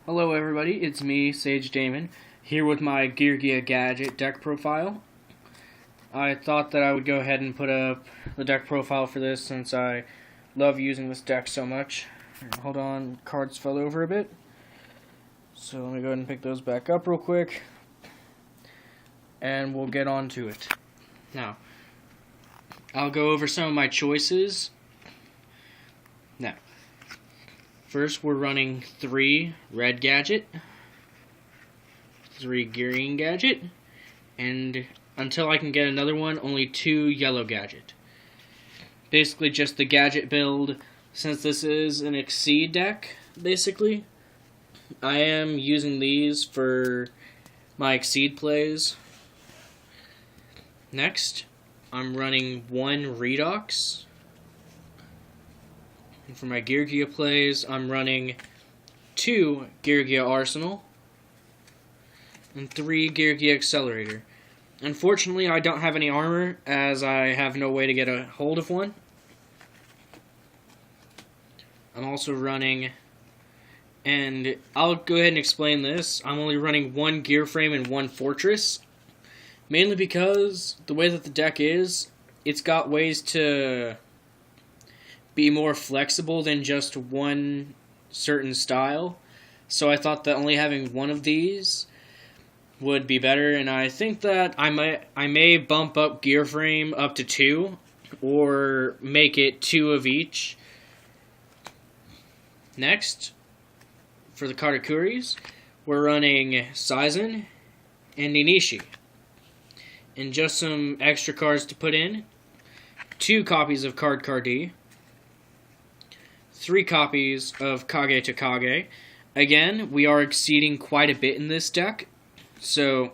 Hello everybody, it's me, sagedamon, here with my Geargia Gadget deck profile. I thought that I would go ahead and put up the deck profile for this since I love using this deck so much. Hold on, cards fell over a bit. So let me go ahead and pick those back up real quick. And we'll get on to it. Now, I'll go over some of my choices. Now, first, we're running 3 red Gadget, 3 green Gadget, and until I can get another one, only 2 yellow Gadget. Basically just the Gadget build, since this is an Exceed deck, basically. I am using these for my Exceed plays. Next, I'm running 1 Redox. And for my Geargia plays, I'm running 2 Geargia Arsenal and 3 Geargia Accelerator. Unfortunately, I don't have any armor, as I have no way to get a hold of one. I'm also running, and I'll go ahead and explain this, I'm only running 1 Gear Frame and 1 Fortress, mainly because the way that the deck is, it's got ways to be more flexible than just one certain style. So I thought that only having one of these would be better, and I think that I may bump up Gear Frame up to 2, or make it 2 of each. Next, for the Katakuris, we're running Saizen and Ninishi. And just some extra cards to put in: 2 copies of Card-Cardi, 3 copies of Kage to Kage. Again, we are exceeding quite a bit in this deck, so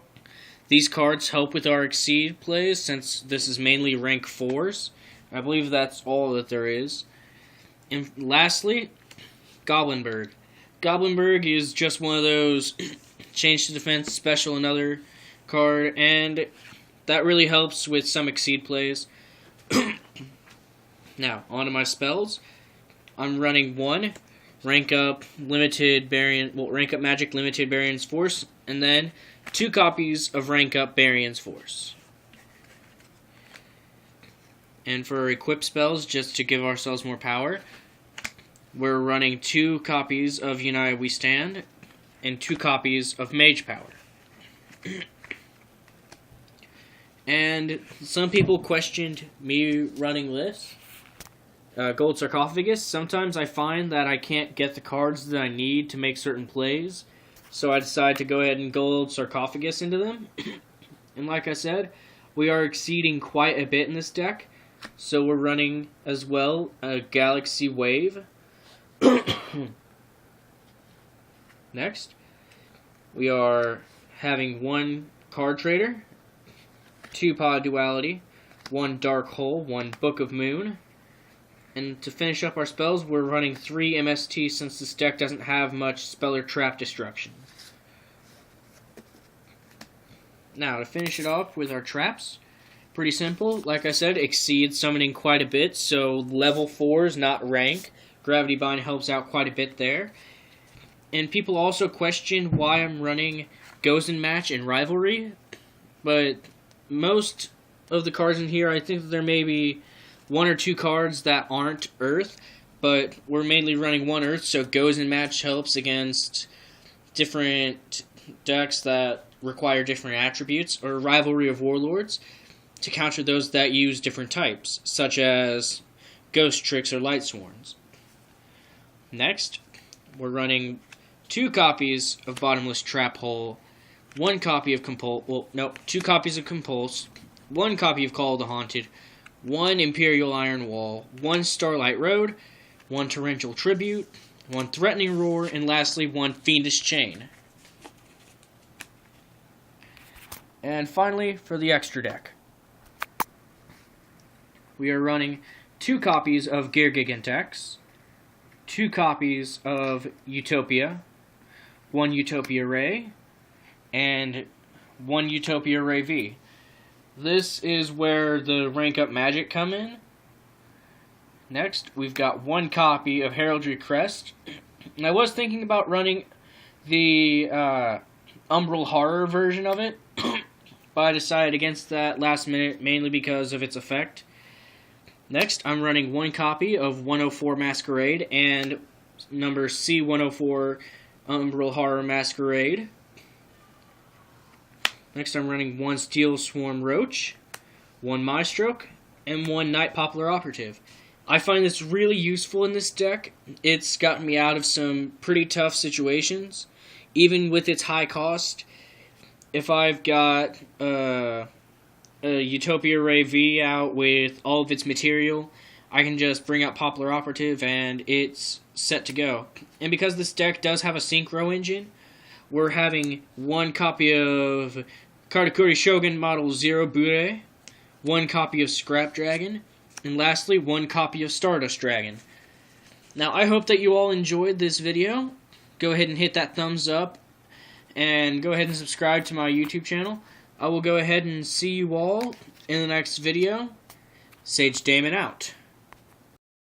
these cards help with our Exceed plays since this is mainly rank 4s. I believe that's all that there is. And lastly, Goblinberg. Goblinberg is just one of those change to defense, special another card, and that really helps with some Exceed plays. Now, on to my spells. I'm running 1 rank up magic limited Barion's Force, and then 2 copies of rank up Barion's Force. And for equip spells, just to give ourselves more power, we're running 2 copies of United We Stand and 2 copies of Mage Power. And some people questioned me running this. Gold Sarcophagus. Sometimes I find that I can't get the cards that I need to make certain plays, so I decide to go ahead and Gold Sarcophagus into them. And like I said, we are exceeding quite a bit in this deck, so we're running as well a Galaxy Wave. Next, we are having 1 Card Trader, 2 Pod Duality, 1 Dark Hole, 1 Book of Moon. And to finish up our spells, we're running 3 MST since this deck doesn't have much spell or trap destruction. Now, to finish it off with our traps, pretty simple. Like I said, Exceed summoning quite a bit, so level 4s, not rank. Gravity Bind helps out quite a bit there. And people also question why I'm running Gozen Match and Rivalry, but most of the cards in here, I think that there may be 1 or 2 cards that aren't Earth, but we're mainly running 1 Earth, so Gozen Match helps against different decks that require different attributes, or Rivalry of Warlords to counter those that use different types, such as Ghost Tricks or Light Sworns. Next, we're running 2 copies of Bottomless Trap Hole, 2 copies of Compulse, 1 copy of Call of the Haunted, 1 Imperial Iron Wall, 1 Starlight Road, 1 Torrential Tribute, 1 Threatening Roar, and lastly 1 Fiendish Chain. And finally, for the extra deck, we are running 2 copies of Gear Gigantex, 2 copies of Utopia, 1 Utopia Ray, and 1 Utopia Ray V. This is where the rank up magic come in. Next, we've got 1 copy of Heraldry Crest. And I was thinking about running the Umbral Horror version of it, but I decided against that last minute mainly because of its effect. Next, I'm running one copy of 104 Masquerade and number C104 Umbral Horror Masquerade. Next, I'm running one Steel Swarm Roach, one Maestroke, and one Night Poplar Operative. I find this really useful in this deck. It's gotten me out of some pretty tough situations, even with its high cost. If I've got a Utopia Ray V out with all of its material, I can just bring out Poplar Operative and it's set to go. And because this deck does have a Synchro engine, we're having one copy of Karakuri Shogun Model Zero Bure, one copy of Scrap Dragon, and lastly, one copy of Stardust Dragon. Now, I hope that you all enjoyed this video. Go ahead and hit that thumbs up, and go ahead and subscribe to my YouTube channel. I will go ahead and see you all in the next video. Sagedamon out.